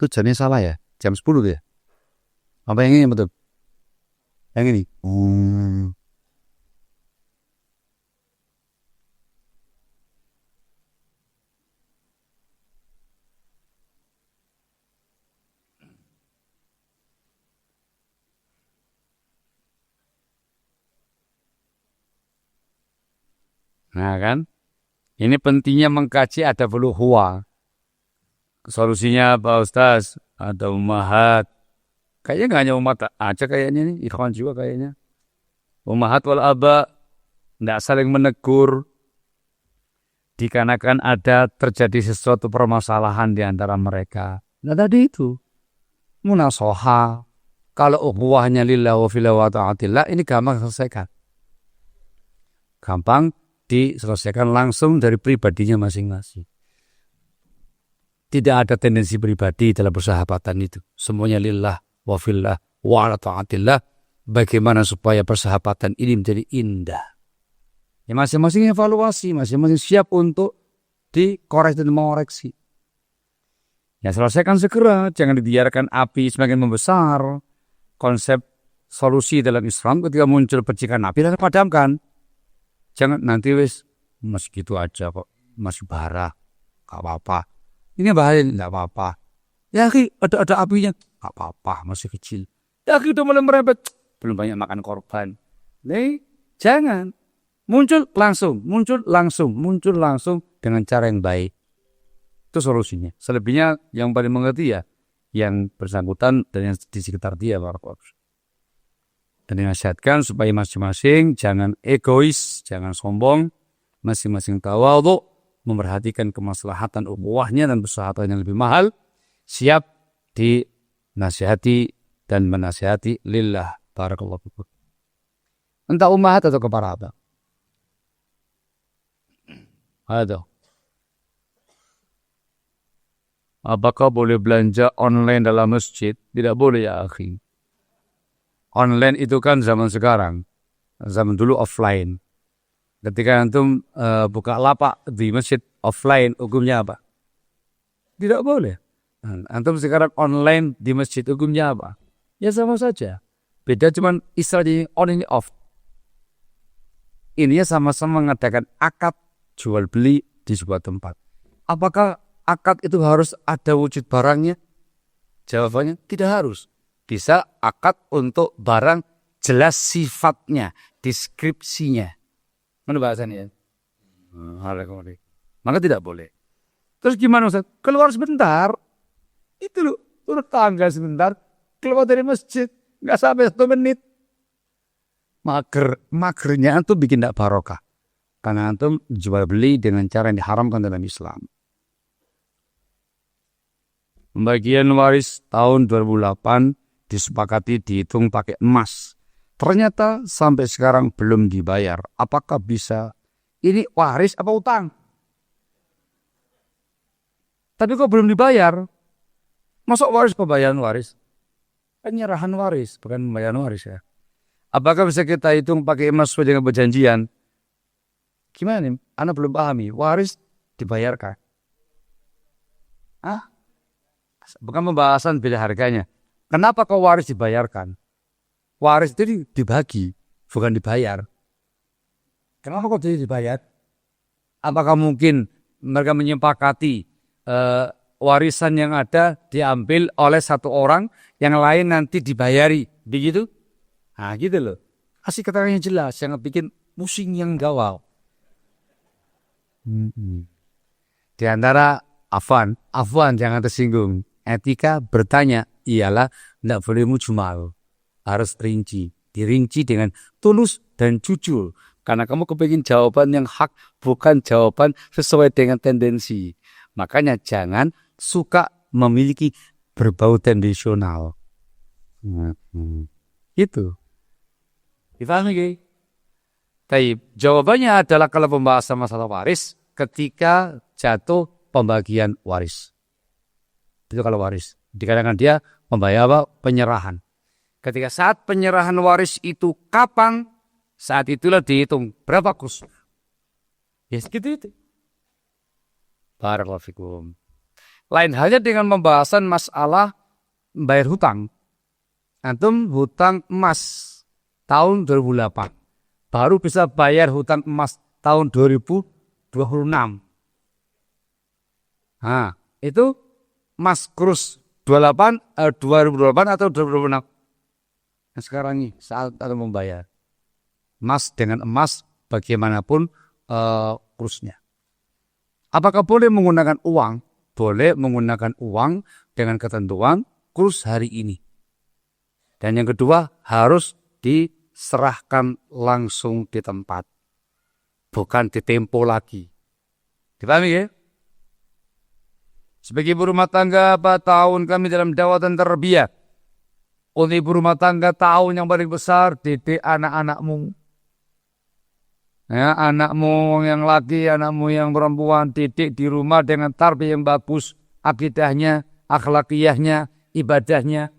Itu jamnya salah ya? Jam 10 tuh ya? Apa yang ini betul? Yang ini? Nah kan, ini pentingnya mengkaji adab uluhiyah. Solusinya apa Ustaz? Ada ummahat. Kayaknya nggak hanya umat aja kayaknya nih, ikhwan juga kayaknya. Ummahat wal aba, tidak saling menegur. Dikarenakan ada terjadi sesuatu permasalahan di antara mereka. Nah tadi itu, munasoha. Kalau ukhuwahnya lillah wa fillah wa ta'atillah, ini gampang selesaikan. Gampang diselesaikan langsung dari pribadinya masing-masing. Tidak ada tendensi pribadi dalam persahabatan itu. Semuanya lillah wa fillah wa ta'atillah. Bagaimana supaya persahabatan ini menjadi indah. Ya masing-masing evaluasi, masing-masing siap untuk dikoreksi dan mengoreksi. Ya selesaikan segera, jangan dibiarkan api semakin membesar. Konsep solusi dalam Islam ketika muncul percikan api dan padamkan. Jangan nanti wis masih gitu aja kok, masih bara, gak apa-apa. Ini bahaya, gak apa-apa. Ya ada apinya, gak apa-apa, masih kecil. Ya udah mulai merembet, belum banyak makan korban. Nih, jangan. Muncul langsung dengan cara yang baik. Itu solusinya. Selebihnya yang paling mengerti ya yang bersangkutan dan yang di sekitar dia. Dan dinasihatkan supaya masing-masing jangan egois, jangan sombong, masing-masing tawadhu, memperhatikan kemaslahatan ukhuwahnya dan persahabatan yang lebih mahal, siap dinasihati dan menasihati lillah. Barakallahu fikum. Entah ummahat atau kepada abang. Ada. Apakah boleh belanja online dalam masjid? Tidak boleh ya akhi. Online itu kan zaman sekarang. Zaman dulu offline. Ketika antum buka lapak di masjid offline, hukumnya apa? Tidak boleh. Antum sekarang online di masjid, hukumnya apa? Ya sama saja. Beda cuman istilahnya on ini off. Ini sama-sama mengadakan akad jual beli di sebuah tempat. Apakah akad itu harus ada wujud barangnya? Jawabannya tidak harus. Bisa akad untuk barang jelas sifatnya, deskripsinya. Mana bahasanya? Maka tidak boleh. Terus gimana Ustaz? Keluar sebentar. Itu loh, turun tangga sebentar. Keluar dari masjid. Nggak sampai 1 menit. Magernya antum bikin tidak barokah. Karena antum jual beli dengan cara yang diharamkan dalam Islam. Pembagian waris tahun 2008 disepakati dihitung pakai emas. Ternyata sampai sekarang belum dibayar. Apakah bisa? Ini waris apa utang? Tapi kok belum dibayar? Masuk waris pembayaran waris? Penyerahan waris, bukan pembayaran waris ya. Apakah bisa kita hitung pakai emas sesuai dengan perjanjian? Gimana nih? Anda belum pahami. Waris dibayarkan. Bukan pembahasan beda harganya. Kenapa kau waris dibayarkan? Waris itu dibagi, bukan dibayar. Kenapa kok jadi dibayar? Apakah mungkin mereka menyepakati warisan yang ada diambil oleh satu orang, yang lain nanti dibayari, begitu? Nah gitu loh. Kasih keterangannya jelas, jangan bikin pusing yang gawal. Di antara afwan jangan tersinggung. Etika bertanya ialah tidak boleh mujmal, harus rinci, dirinci dengan tulus dan jujur. Karena kamu kepingin jawaban yang hak, bukan jawaban sesuai dengan tendensi. Makanya jangan suka memiliki berbau tendensional. Itu. Dipahami gak? Tapi jawabannya adalah kalau pembahasan masalah waris ketika jatuh pembagian waris. Itu kalau waris. Dikarenakan dia membayar apa? Penyerahan. Ketika saat penyerahan waris itu kapan? Saat itulah dihitung berapa kurs. Ya segitu itu. Barakallahu fikum. Lain halnya dengan pembahasan masalah bayar hutang. Antum hutang emas tahun 2008. Baru bisa bayar hutang emas tahun 2026. Nah, itu emas kurs 2008 atau 2026. Nah, sekarang ini saat Antum membayar. Emas dengan emas bagaimanapun kursnya. Apakah boleh menggunakan uang? Boleh menggunakan uang dengan ketentuan kurs hari ini. Dan yang kedua, harus diserahkan langsung di tempat. Bukan ditempo lagi. Dipahami ya? Sebagai ibu rumah tangga, 4 tahun kami dalam dakwah dan tarbiyah. Untuk ibu rumah tangga, tahun yang paling besar, didik anak-anakmu. Ya, anakmu yang laki, anakmu yang perempuan, didik di rumah dengan tarbiyah yang bagus. Akidahnya, akhlakiyahnya, ibadahnya.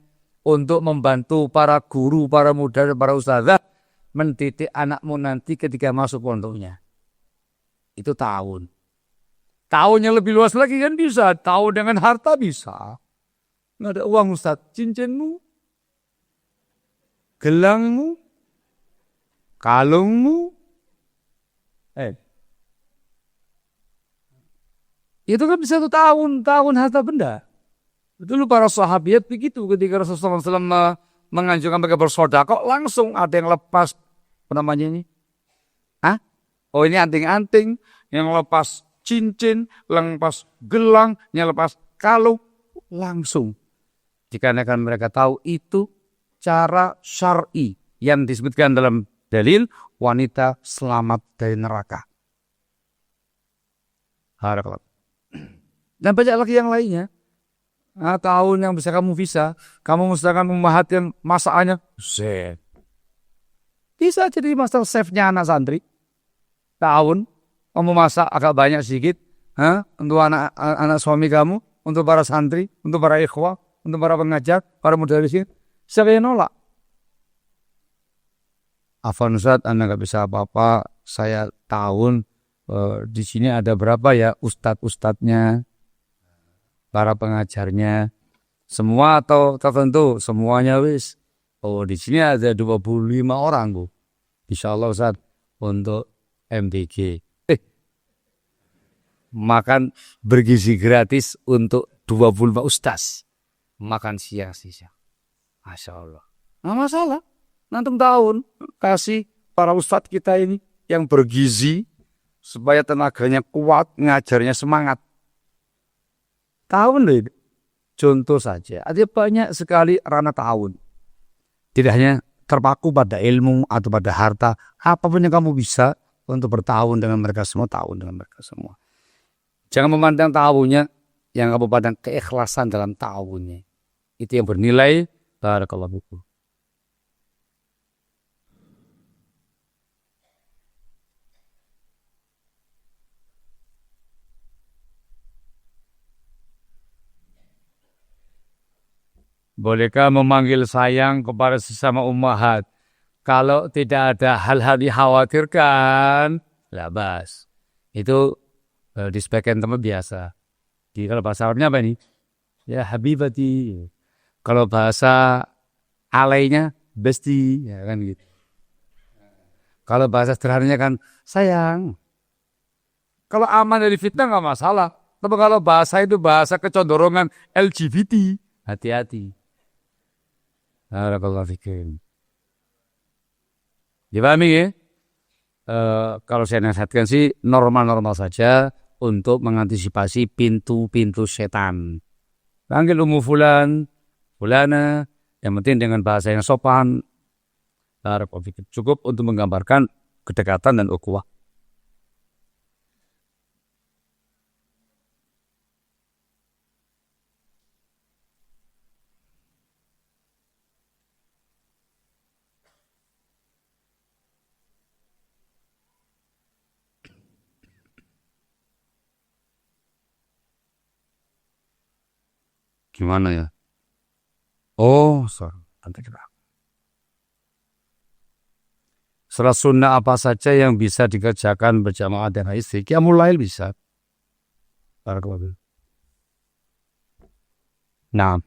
Untuk membantu para guru, para muda, para ustazah mendidik anakmu nanti ketika masuk pondoknya. Itu tahun. Tahun yang lebih luas lagi kan bisa. Tahun dengan harta bisa. Nggak ada uang Ustaz. Cincinmu, gelangmu, kalungmu. Itu kan bisa 1 tahun harta benda. Dulu para sahabat begitu ketika Rasulullah SAW menganjurkan mereka bersedekah, langsung ada yang lepas apa namanya ini? Oh ini anting-anting, yang lepas cincin, yang lepas gelang, yang lepas kalung, langsung. Dikarenakan mereka tahu itu cara syar'i yang disebutkan dalam dalil wanita selamat dari neraka. Harap. Dan banyak lagi yang lainnya. Tahun yang bisa kamu kamu misalkan memahatkan masakannya, bisa jadi master chefnya anak santri. Tahun kamu masak agak banyak sedikit, untuk anak suami kamu, untuk para santri, untuk para ikhwah, untuk para pengajar, para mudarrisin. Siapa yang nolak? Afwan Ustaz, Anda nggak bisa apa-apa. Saya tahun di sini ada berapa ya ustadz-ustadznya, para pengajarnya, semua atau tertentu, semuanya wis. Oh di sini ada 25 orang Bu. Insya Allah Ustaz untuk MDG. Makan bergizi gratis untuk 25 ustaz. Makan siang. Masya Allah. Nggak masalah. Nanti tahun kasih para ustaz kita ini yang bergizi supaya tenaganya kuat, ngajarnya semangat. Tahun loh. Contoh saja, ada banyak sekali ranah tahun. Tidak hanya terpaku pada ilmu atau pada harta, apapun yang kamu bisa untuk bertahun dengan mereka semua, tahun dengan mereka semua. Jangan memandang tahunnya, yang kamu pandang keikhlasan dalam tahunnya. Itu yang bernilai. Barakallahu fikum. Bolehkah memanggil sayang kepada sesama ummahat? Kalau tidak ada hal-hal dikhawatirkan, labas. Itu di sebagian tempat biasa. Kalau bahasa Arabnya apa ini? Ya habibati. Kalau bahasa alainya besti, ya kan gitu. Kalau bahasa sederhananya kan sayang. Kalau aman dari fitnah nggak masalah. Tapi kalau bahasa itu bahasa kecondongan LGBT, hati-hati. Barakallahu fikum. Dipahami ya? Kalau saya nasihatkan sih normal-normal saja untuk mengantisipasi pintu-pintu setan. Panggil Ummu Fulan, Fulana, yang penting dengan bahasa yang sopan. Barakallahu fikum. Cukup untuk menggambarkan kedekatan dan ukhuwah. Gimana ya? Oh, sorry. Salat sunnah apa saja yang bisa dikerjakan berjamaah dengan istri? Qiyamul lail bisa. Barakallahu. Nah,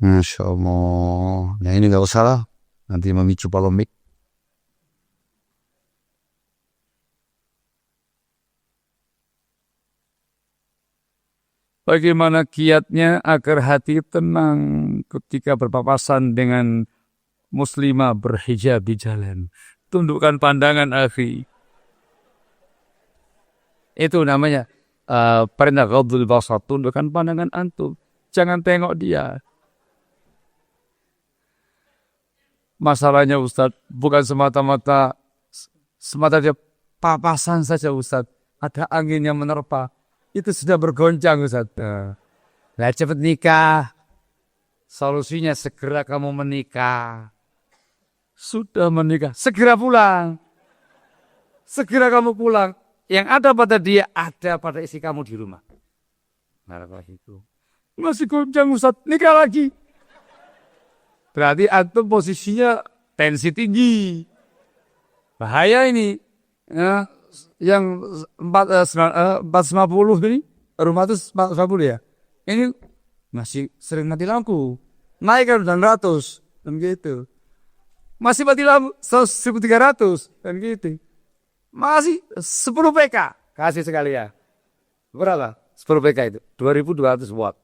Masya Allah. Nah ini nggak usah lah. Nanti memicu polemik. Bagaimana kiatnya agar hati tenang ketika berpapasan dengan muslimah berhijab di jalan? Tundukkan pandangan, akhi. Itu namanya perintah ghadul basar. Tundukkan pandangan antum. Jangan tengok dia. Masalahnya Ustadz, bukan semata-mata dia papasan saja Ustadz. Ada angin yang menerpa. Itu sudah bergoncang Ustadz. Nah, cepat nikah. Solusinya segera kamu menikah. Sudah menikah, segera pulang. Segera kamu pulang. Yang ada pada dia, ada pada istri kamu di rumah. Nah, itu. Masih goncang Ustadz, nikah lagi. Berarti antum posisinya tensi tinggi. Bahaya ini. Ya, yang 450 ini, rumah itu 450 ya. Ini masih sering mati lampu. Naik kan 900. Dan gitu. Masih mati lampu 1300. Dan gitu. Masih 10 PK. Kasih sekali ya. Berapa? 10 PK itu. 2200 watt.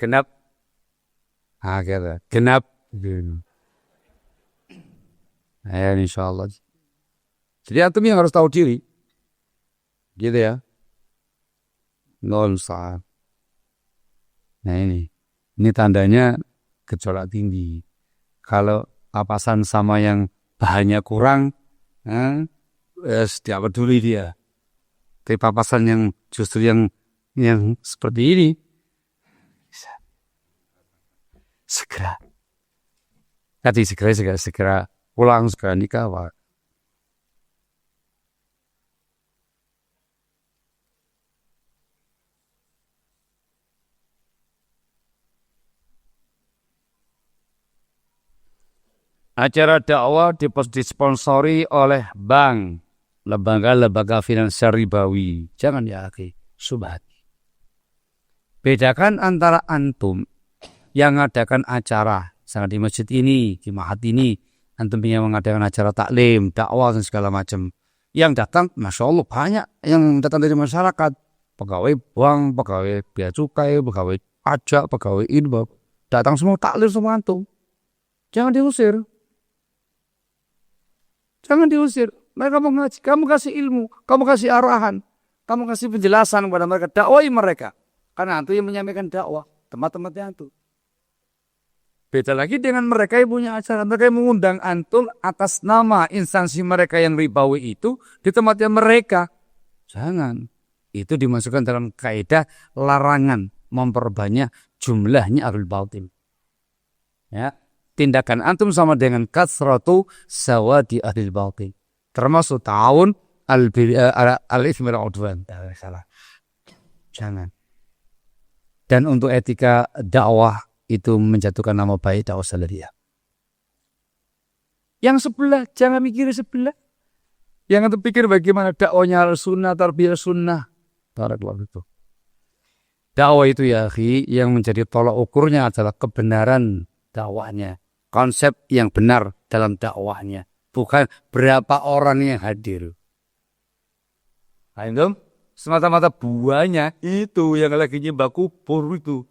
Genap. Akhirnya. Genap. Ya insya Allah. Jadi antum yang harus tahu diri. Gitu ya. Nol saat. Nah ini. Ini tandanya gejolak tinggi. Kalau papasan sama yang bahannya kurang, tidak peduli dia. Tapi papasan yang justru yang seperti ini, bisa. Segera. Tadi segera pulang, segera nikah. Pak. Acara dakwah disponsori oleh bank, lembaga finansial ribawi. Jangan ya, akhi, subhat. Bedakan antara antum yang mengadakan acara, misalnya di masjid ini, di mahat ini, antum yang mengadakan acara taklim, dakwah dan segala macam. Yang datang, masya Allah banyak yang datang dari masyarakat, pegawai bank, pegawai bea cukai, pegawai pajak, pegawai inbox, datang semua taklim sama antum. Jangan diusir. Jangan diusir. Mereka mau ngaji. Kamu kasih ilmu. Kamu kasih arahan. Kamu kasih penjelasan kepada mereka. Dakwai mereka. Karena antum yang menyampaikan dakwah. Teman-temannya antum. Beda lagi dengan mereka yang punya acara. Mereka yang mengundang antum atas nama instansi mereka yang ribawi itu di tempatnya mereka. Jangan. Itu dimasukkan dalam kaidah larangan memperbanyak jumlahnya ahlul batil. Ya. Tindakan antum sama dengan kasratu sawadi ahlil batil. Termasuk ta'awun al-itsmi wal-'udwan. Salah. Jangan. Dan untuk etika dakwah itu menjatuhkan nama baik dakwah salafiyah. Yang sebelah, jangan mikir sebelah. Yang antum pikir bagaimana dakwahnya al-sunnah, tarbiyah sunnah. Barakallahu itu. Dakwah itu ya akhi, yang menjadi tolak ukurnya adalah kebenaran dakwahnya. Konsep yang benar dalam dakwahnya. Bukan berapa orang yang hadir. Antum, semata-mata buahnya itu yang lagi nyembah kubur itu.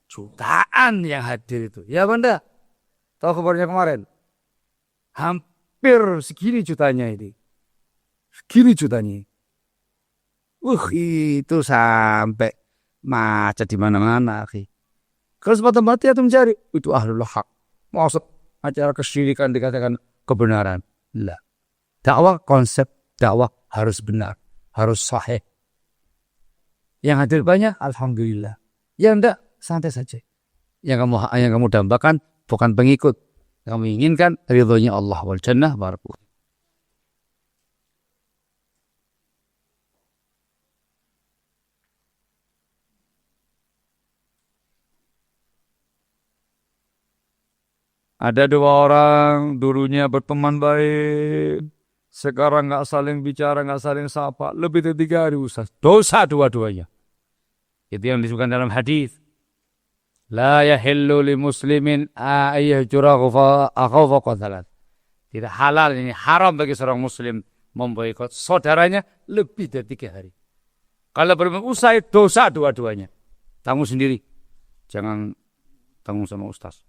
Jutaan yang hadir itu. Ya benda, tahu kabarnya kemarin? Hampir segini jutanya ini. Segini jutanya. Itu sampai macet di mana-mana. Kalau semata-mata itu mencari, itu ahlul haq. Maksud acara kesyirikan dikatakan kebenaran. Lah. Dakwah, konsep dakwah harus benar. Harus sahih. Yang hadir banyak, alhamdulillah. Yang enggak, santai saja. Yang kamu dambakan bukan pengikut. Yang kamu inginkan ridhonya Allah wal jannah barakallahu. Ada 2 orang dulunya berteman baik. Sekarang nggak saling bicara, nggak saling sapa. Lebih dari 3 hari Ustaz. Dosa dua-duanya. Itu yang disebutkan dalam hadis. La yahillu li muslimin ayyahjura akhaw fawqa thalath. Tidak halal, ini haram bagi seorang muslim memboikot saudaranya lebih dari 3 hari. Kalau belum usai, dosa dua-duanya. Tanggung sendiri. Jangan tanggung sama Ustaz.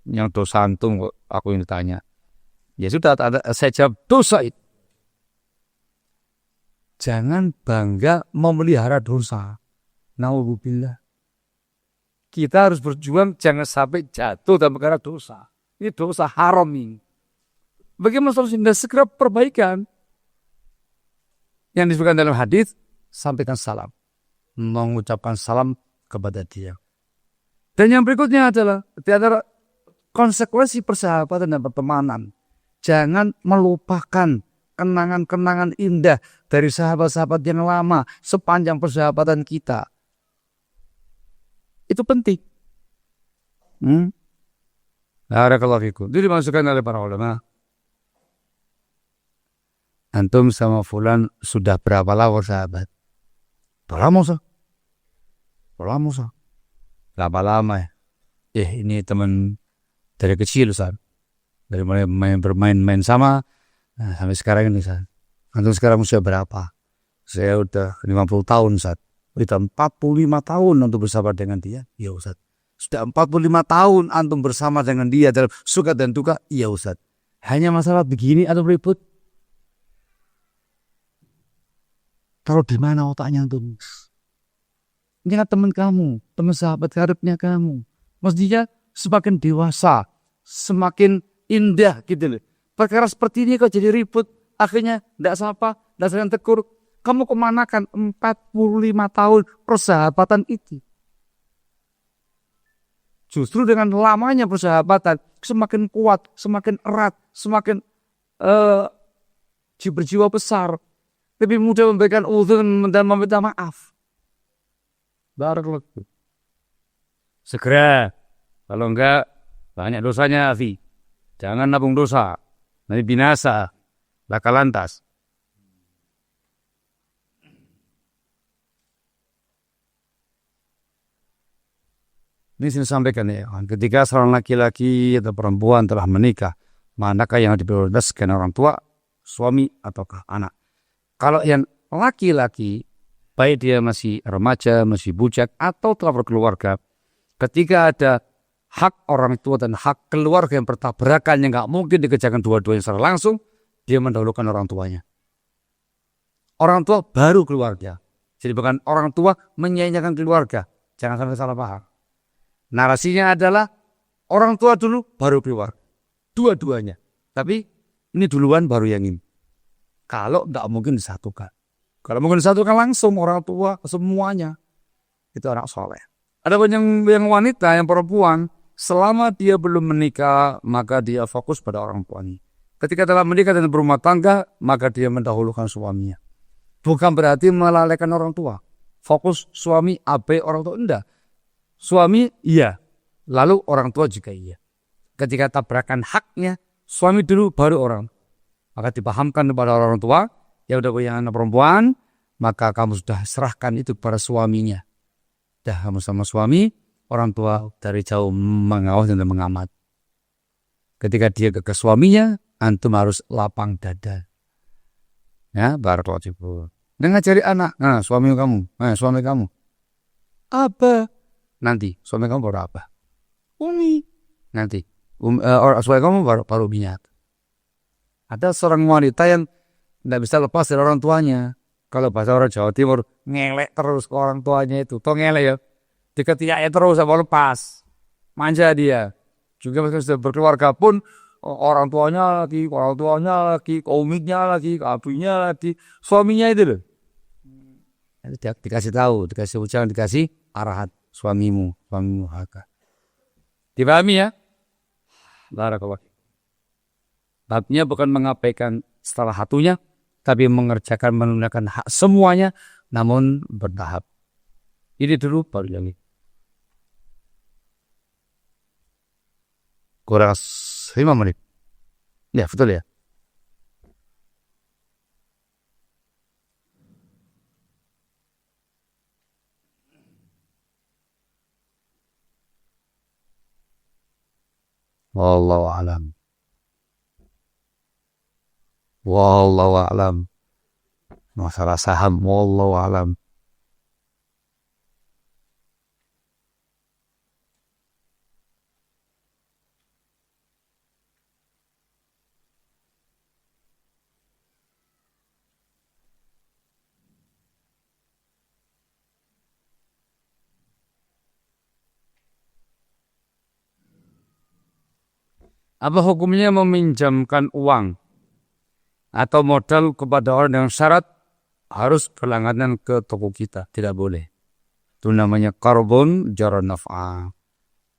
Yang dosa antum kok aku yang ditanya. Ya sudah, saya jawab dosa itu. Jangan bangga memelihara dosa. Nauzubillah. Kita harus berjuang jangan sampai jatuh dalam perkara dosa. Ini dosa haram ini. Bagaimana solusinya? Segera perbaikan. Yang disebutkan dalam hadis, sampaikan salam. Mengucapkan salam kepada dia. Dan yang berikutnya adalah di antara konsekuensi persahabatan dan pertemanan. Jangan melupakan kenangan-kenangan indah dari sahabat-sahabat yang lama sepanjang persahabatan kita. Itu penting. Barakallahu fikum. Itu dimasukkan oleh para ulama. Antum sama fulan sudah berapa lama sahabat? Berapa lama? Berapa lama ya? Ini teman dari kecil Ustaz. Dari mulai bermain sama sampai sekarang ini Ustaz. Antum sekarang usia berapa? Saya udah 50 tahun Ustaz. Udah 45 tahun antum bersama dengan dia. Ya Ustaz. Sudah 45 tahun antum bersama dengan dia dalam suka dan duka. Iya Ustaz. Hanya masalah begini atau ribut. Taruh di mana otaknya antum? Ini kan teman kamu, teman sahabat karibnya kamu. Mestinya semakin dewasa, semakin indah gitu loh. Perkara seperti ini kok jadi ribut. Akhirnya tidak sapa, tidak saling tegur. Kamu kemanakan 45 tahun persahabatan itu? Justru dengan lamanya persahabatan semakin kuat, semakin erat, semakin berjiwa besar. Lebih mudah memberikan uzun dan meminta maaf. Barakallahu. Segera. Kalau enggak, banyak dosanya, Afi. Jangan nabung dosa. Nanti binasa. Laka lantas. Ini saya sampaikan ya. Ketika seorang laki-laki atau perempuan telah menikah, manakah yang diprioritaskan orang tua, suami ataukah anak? Kalau yang laki-laki, baik dia masih remaja, masih bujang, atau telah berkeluarga, ketika ada hak orang tua dan hak keluarga yang bertabrakan yang nggak mungkin dikerjakan dua-duanya secara langsung, dia mendahulukan orang tuanya. Orang tua baru keluarga. Jadi bukan orang tua menyanyikan keluarga. Jangan sampai salah paham. Narasinya adalah orang tua dulu baru keluar. Dua-duanya. Tapi ini duluan baru yang ini. Kalau nggak mungkin disatukan. Kalau mungkin disatukan langsung orang tua semuanya. Itu anak soleh. Ada yang wanita, yang perempuan, selama dia belum menikah, maka dia fokus pada orang tuanya. Ketika telah menikah dan berumah tangga, maka dia mendahulukan suaminya. Bukan berarti melalaikan orang tua. Fokus suami, abai orang tua, enggak. Suami iya, lalu orang tua juga iya. Ketika tabrakan haknya, suami dulu baru orang. Maka dipahamkan kepada orang tua, ya udah punya anak perempuan, maka kamu sudah serahkan itu kepada suaminya. Dah kamu sama suami, orang tua dari jauh mengawas dan mengamat. Ketika dia ke suaminya, antum harus lapang dada. Ya, barakallahu. Dengan cari anak, suami kamu. Apa? Nanti suami kamu baru apa? Umi. Nanti suami kamu baru minyak. Ada seorang wanita yang tidak bisa lepas dari orang tuanya. Kalau bahasa orang Jawa Timur, ngelek terus ke orang tuanya itu. Toh ngelek ya. Diketiaknya terus sama lepas. Manja dia. Juga meski sudah berkeluarga pun orang tuanya lagi, komiknya lagi, abinya lagi, suaminya itu loh. Dikasih tahu, dikasih ucapan, dikasih arahan. Suamimu haka. Dipahami ya? Barakallahu. Babnya bukan mengabaikan salah satunya, tapi mengerjakan menunaikan hak semuanya, namun bertahap. Ini dulu baru yang ini. Kurang 5 menit. Ya betul ya. Wallahu alam. Wallahu alam. Masalah saham, wallahu alam. Apa hukumnya meminjamkan uang atau modal kepada orang dengan syarat harus berlangganan ke toko kita? Tidak boleh. Itu namanya karbon jar naf'ah.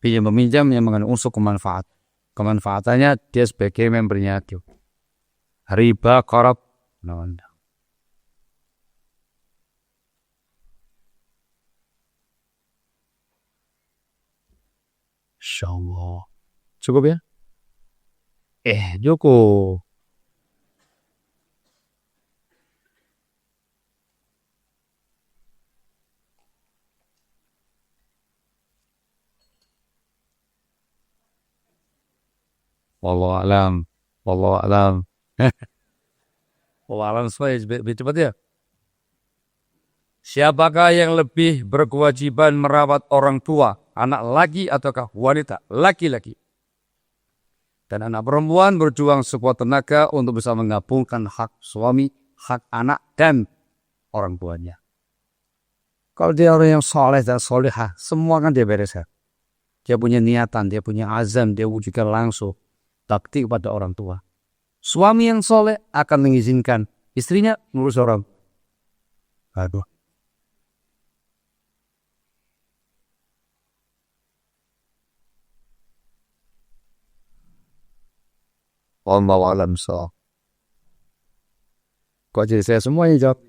Pinjam meminjam yang mengandung unsur kemanfaat. Kemanfaatannya dia sebagai membernya itu. Riba, qarab. Insyaallah. Cukup ya? Joko. Wallahu alam. Wallahu alam. Wallahu alam supaya cepat ya. Siapakah yang lebih berkewajiban merawat orang tua, anak laki ataukah wanita? Laki-laki. Dan anak perempuan berjuang sekuat tenaga untuk bisa menggabungkan hak suami, hak anak, dan orang tuanya. Kalau dia orang yang soleh dan solehah, semua kan dia bereskan. Dia punya niatan, dia punya azam, dia wujudkan langsung bakti kepada orang tua. Suami yang soleh akan mengizinkan istrinya ngurus orang. Aduh. Wallahu alam so. Kok jadi saya semuanya jawab?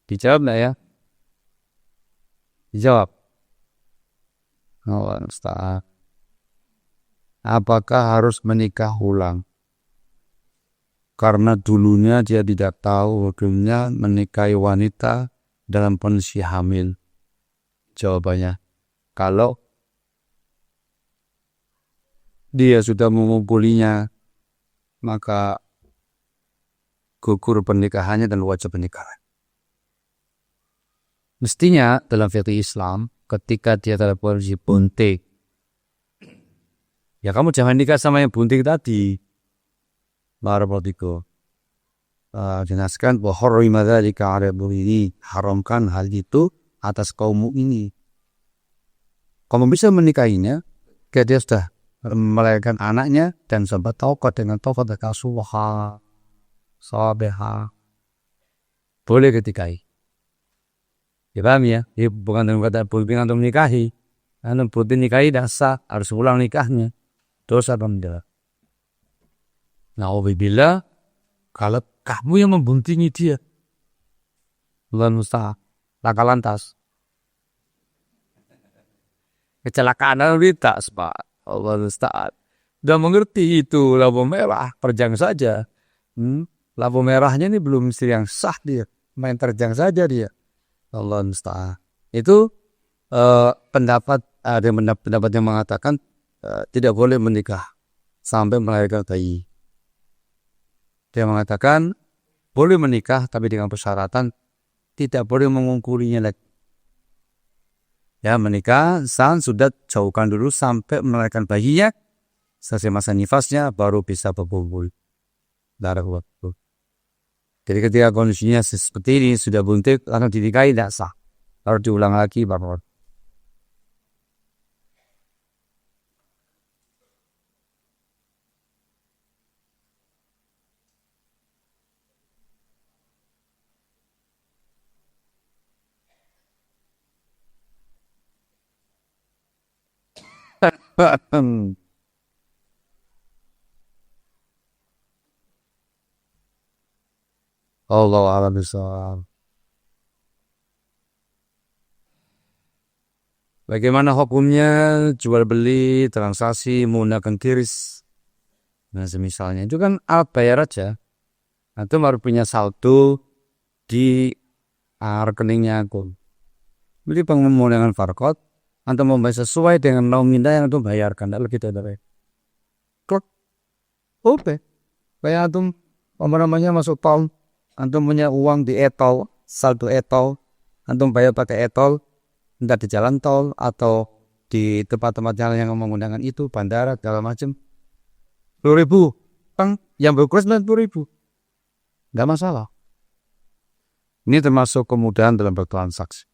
Dijawab nggak ya? Dijawab. Allah musta'an. Apakah harus menikah ulang? Karena dulunya dia tidak tahu hukumnya menikahi wanita dalam kondisi hamil. Jawabannya, kalau dia sudah mengumpulinya, maka gugur pernikahannya dan wajib pernikahan. Mestinya dalam fikih Islam, ketika dia dalam kondisi bunting, ya kamu jangan nikah sama yang bunting tadi. Barakallahu jelaskan bahwa hurrima dzalika 'ala ini, haramkan hal itu atas kaum ini. Kamu bisa menikahinya, ketika dia sudah melahirkan anaknya dan sempat taubat dengan taubat nasuha, salihah, boleh ditikahi. Ya paham ya? Ya bukan dengan kata bunting untuk menikahi. Karena bunting nikahi dah sah, harus ulang nikahnya. Dosa benda. Na'udzubillah, kalau kamu yang membuntingi dia, Allah musta'an, laka lantas, kecelakaan lalu lintas, Pak. Allah musta'an. Udah mengerti itu lampu merah, terjang saja. Lampu merahnya ini belum istri yang sah dia, main terjang saja dia. Allah musta'an. Itu pendapat ada pendapat yang mengatakan tidak boleh menikah sampai melahirkan bayi. Dia mengatakan boleh menikah tapi dengan persyaratan tidak boleh mengungkulinya lagi. Ya, menikah sudah jauhkan dulu sampai melahirkan bayinya, selesai masa nifasnya baru bisa berkumpul darah waktu. Jadi ketika kondisinya seperti ini sudah buntik langsung dinikahi tidak sah, harus diulang lagi baru. Allah a'lam bishawab. Bagaimana hukumnya jual beli transaksi menggunakan QRIS? Nah, semisalnya itu kan alat bayar aja. Antum harus punya saldo di rekeningnya akun. Jadi menggunakan barcode, antum membayar sesuai dengan nominal yang antum bayarkan. Tidak lebih dari klik, oke. Kayak antum masuk tol, antum punya uang di e-tol, saldo e-tol, antum bayar pakai e-tol, entah di jalan tol atau di tempat-tempat jalan yang menggunakan itu, bandara, segala macam. 10.000, bang, yang berkurang 90.000, nggak masalah. Ini termasuk kemudahan dalam bertransaksi.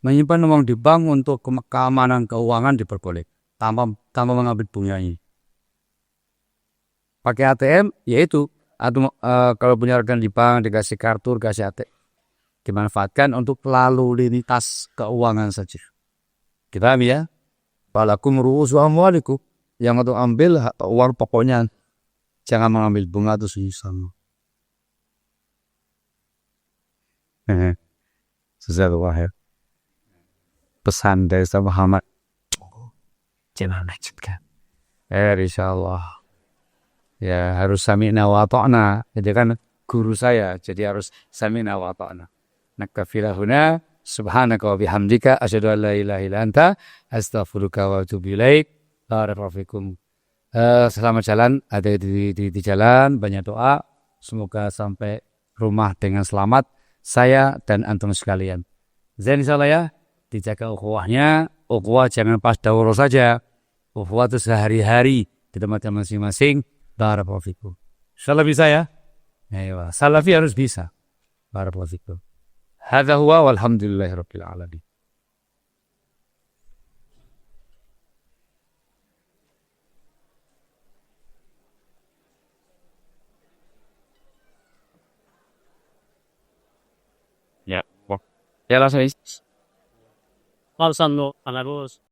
Menyimpan uang di bank untuk keamanan keuangan diperbolehkan tanpa mengambil bunganya. Pakai ATM, yaitu atau kalau punya rekening di bank dikasih kartu, dikasih ATM, dimanfaatkan untuk lalu lintas keuangan saja. Kita ambil ya, walakum ru'usu amwalikum, yang untuk ambil uang pokoknya, jangan mengambil bunga itu susah. Sesuatu wahid. Pesan dari Ustaz Muhammad, jangan lanjutkan. Insyaallah. Ya harus sami'na wa ta'na. Jadi kan guru saya, jadi harus sami'na wa ta'na. Naktafilah huna, subhanaka wa bihamdika, asyhadu an la ilaha illa anta, astaghfiruka wa atubu ilaik. Barakallahu fikum. Selamat jalan, ada di jalan, banyak doa. Semoga sampai rumah dengan selamat, saya dan antum sekalian. Zain insyaallah ya, dijaga ukhuwahnya. Ukhuwah jangan pas daurah saja. Ukhuwah itu sehari-hari di tempatnya masing-masing. Barakallahu fikum. Insyaallah bisa ya. Ayo, salafi harus bisa. Barakallahu fikum. Hadza huwa walhamdulillahirabbil alamin. Ya, ya langsung. マルさんのアナログ